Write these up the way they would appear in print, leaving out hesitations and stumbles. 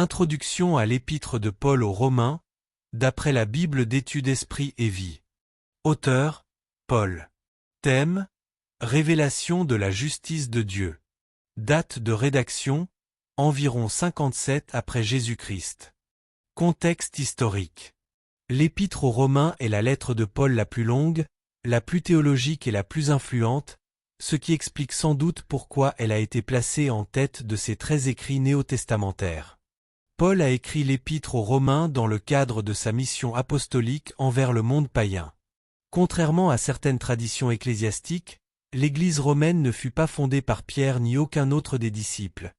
Introduction à l'épître de Paul aux Romains, d'après la Bible d'études Esprit et Vie. Auteur, Paul. Thème, révélation de la justice de Dieu. Date de rédaction, environ 57 après Jésus-Christ. Contexte historique. L'épître aux Romains est la lettre de Paul la plus longue, la plus théologique et la plus influente, ce qui explique sans doute pourquoi elle a été placée en tête de ces 13 écrits néo-testamentaires. Paul a écrit l'épître aux Romains dans le cadre de sa mission apostolique envers le monde païen. Contrairement à certaines traditions ecclésiastiques, l'Église romaine ne fut pas fondée par Pierre ni aucun autre des disciples.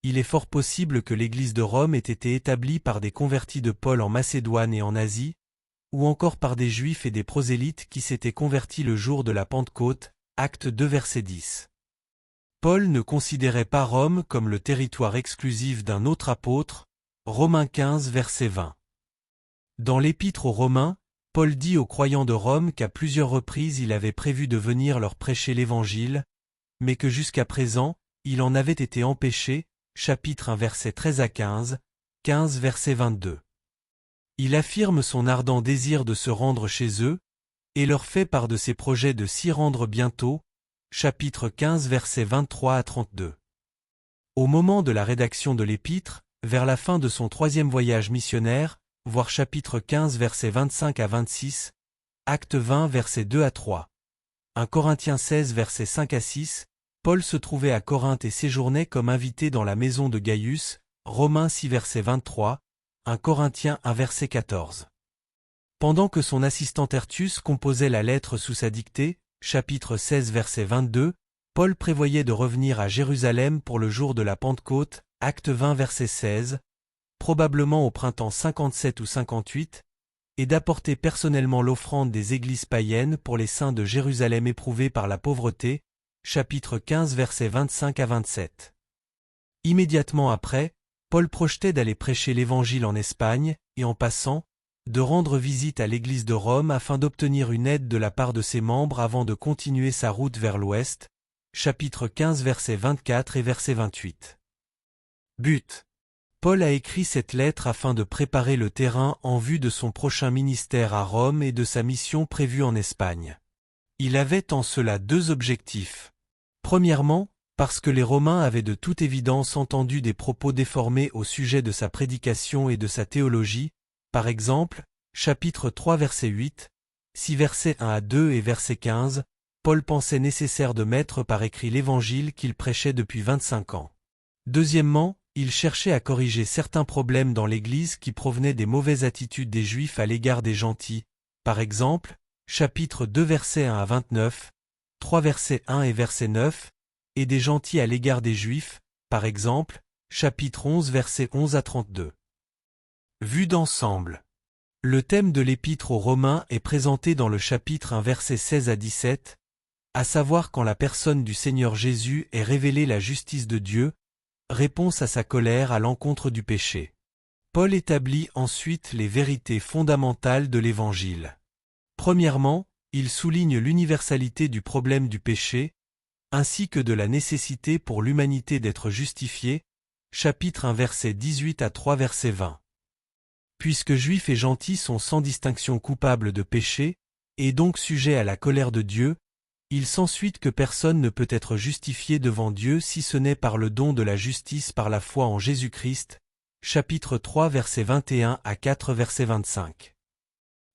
Il est fort possible que l'Église de Rome ait été établie par des convertis de Paul en Macédoine et en Asie, ou encore par des Juifs et des prosélytes qui s'étaient convertis le jour de la Pentecôte, Actes 2 verset 10. Paul ne considérait pas Rome comme le territoire exclusif d'un autre apôtre, Romains 15 verset 20. Dans l'épître aux Romains, Paul dit aux croyants de Rome qu'à plusieurs reprises il avait prévu de venir leur prêcher l'Évangile, mais que jusqu'à présent, il en avait été empêché, chapitre 1 verset 13 à 15, 15 verset 22. Il affirme son ardent désir de se rendre chez eux, et leur fait part de ses projets de s'y rendre bientôt, chapitre 15 verset 23 à 32. Au moment de la rédaction de l'épître, vers la fin de son 3e voyage missionnaire, voir chapitre 15 versets 25 à 26, acte 20 versets 2 à 3. 1 Corinthiens 16 versets 5 à 6, Paul se trouvait à Corinthe et séjournait comme invité dans la maison de Gaius, Romains 6 verset 23, 1 Corinthiens 1 verset 14. Pendant que son assistant Tertius composait la lettre sous sa dictée, chapitre 16 verset 22, Paul prévoyait de revenir à Jérusalem pour le jour de la Pentecôte, acte 20 verset 16, probablement au printemps 57 ou 58, et d'apporter personnellement l'offrande des églises païennes pour les saints de Jérusalem éprouvés par la pauvreté, chapitre 15 versets 25 à 27. Immédiatement après, Paul projetait d'aller prêcher l'Évangile en Espagne, et en passant, de rendre visite à l'église de Rome afin d'obtenir une aide de la part de ses membres avant de continuer sa route vers l'ouest, chapitre 15 versets 24 et verset 28. But. Paul a écrit cette lettre afin de préparer le terrain en vue de son prochain ministère à Rome et de sa mission prévue en Espagne. Il avait en cela 2 objectifs. Premièrement, parce que les Romains avaient de toute évidence entendu des propos déformés au sujet de sa prédication et de sa théologie, par exemple, chapitre 3 verset 8, 6 versets 1 à 2 et verset 15, Paul pensait nécessaire de mettre par écrit l'Évangile qu'il prêchait depuis 25 ans. Deuxièmement, il cherchait à corriger certains problèmes dans l'Église qui provenaient des mauvaises attitudes des Juifs à l'égard des gentils, par exemple, chapitre 2 versets 1 à 29, 3 versets 1 et verset 9, et des gentils à l'égard des Juifs, par exemple, chapitre 11 versets 11 à 32. Vue d'ensemble. Le thème de l'épître aux Romains est présenté dans le chapitre 1 versets 16 à 17, à savoir quand la personne du Seigneur Jésus est révélée la justice de Dieu, réponse à sa colère à l'encontre du péché. Paul établit ensuite les vérités fondamentales de l'Évangile. Premièrement, il souligne l'universalité du problème du péché, ainsi que de la nécessité pour l'humanité d'être justifiée, chapitre 1 verset 18 à 3 verset 20. Puisque juifs et gentils sont sans distinction coupables de péché, et donc sujets à la colère de Dieu, il s'ensuit que personne ne peut être justifié devant Dieu si ce n'est par le don de la justice par la foi en Jésus-Christ, chapitre 3 verset 21 à 4 verset 25.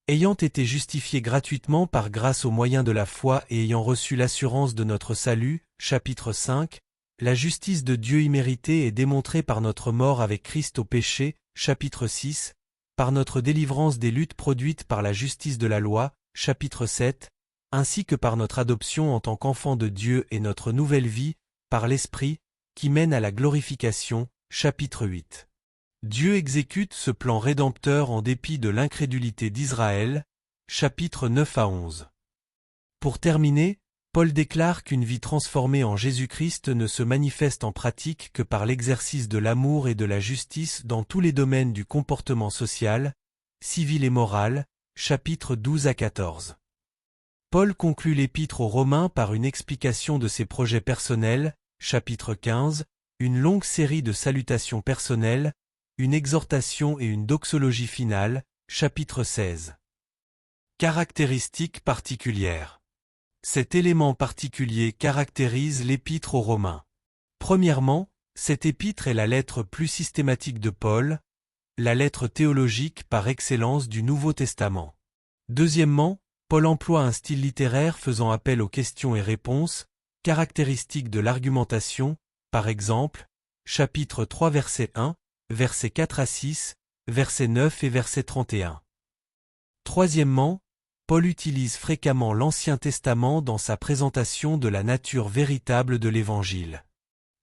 Ayant été justifiés gratuitement par grâce au moyen de la foi et ayant reçu l'assurance de notre salut, chapitre 5, la justice de Dieu imméritée est démontrée par notre mort avec Christ au péché, chapitre 6, par notre délivrance des luttes produites par la justice de la loi, chapitre 7, ainsi que par notre adoption en tant qu'enfant de Dieu et notre nouvelle vie, par l'Esprit, qui mène à la glorification, chapitre 8. Dieu exécute ce plan rédempteur en dépit de l'incrédulité d'Israël, chapitre 9 à 11. Pour terminer, Paul déclare qu'une vie transformée en Jésus-Christ ne se manifeste en pratique que par l'exercice de l'amour et de la justice dans tous les domaines du comportement social, civil et moral, chapitre 12 à 14. Paul conclut l'épître aux Romains par une explication de ses projets personnels, chapitre 15, une longue série de salutations personnelles, une exhortation et une doxologie finale, chapitre 16. Caractéristiques particulières. Cet élément particulier caractérise l'épître aux Romains. Premièrement, cette épître est la lettre plus systématique de Paul, la lettre théologique par excellence du Nouveau Testament. Deuxièmement, Paul emploie un style littéraire faisant appel aux questions et réponses, caractéristique de l'argumentation, par exemple, chapitre 3 verset 1, versets 4 à 6, verset 9 et verset 31. Troisièmement, Paul utilise fréquemment l'Ancien Testament dans sa présentation de la nature véritable de l'Évangile.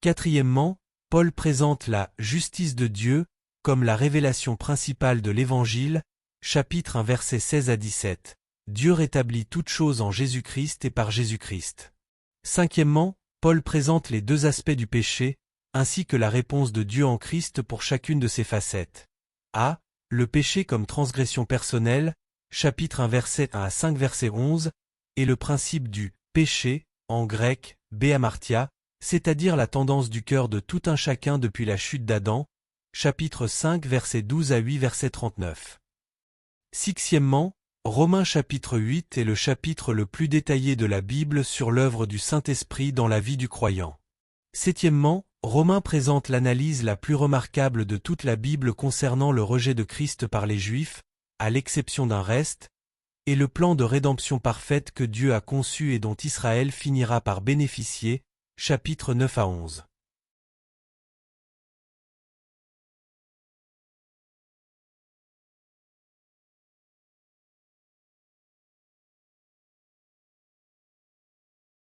Quatrièmement, Paul présente la « justice de Dieu » comme la révélation principale de l'Évangile, chapitre 1 versets 16 à 17. Dieu rétablit toutes choses en Jésus-Christ et par Jésus-Christ. Cinquièmement, Paul présente les deux aspects du péché, ainsi que la réponse de Dieu en Christ pour chacune de ses facettes. A. Le péché comme transgression personnelle, chapitre 1 verset 1 à 5 verset 11, et le principe du péché, en grec, béamartia, c'est-à-dire la tendance du cœur de tout un chacun depuis la chute d'Adam, chapitre 5 verset 12 à 8 verset 39. Sixièmement, Romains chapitre 8 est le chapitre le plus détaillé de la Bible sur l'œuvre du Saint-Esprit dans la vie du croyant. Septièmement, Romains présente l'analyse la plus remarquable de toute la Bible concernant le rejet de Christ par les Juifs, à l'exception d'un reste, et le plan de rédemption parfaite que Dieu a conçu et dont Israël finira par bénéficier, chapitres 9 à 11.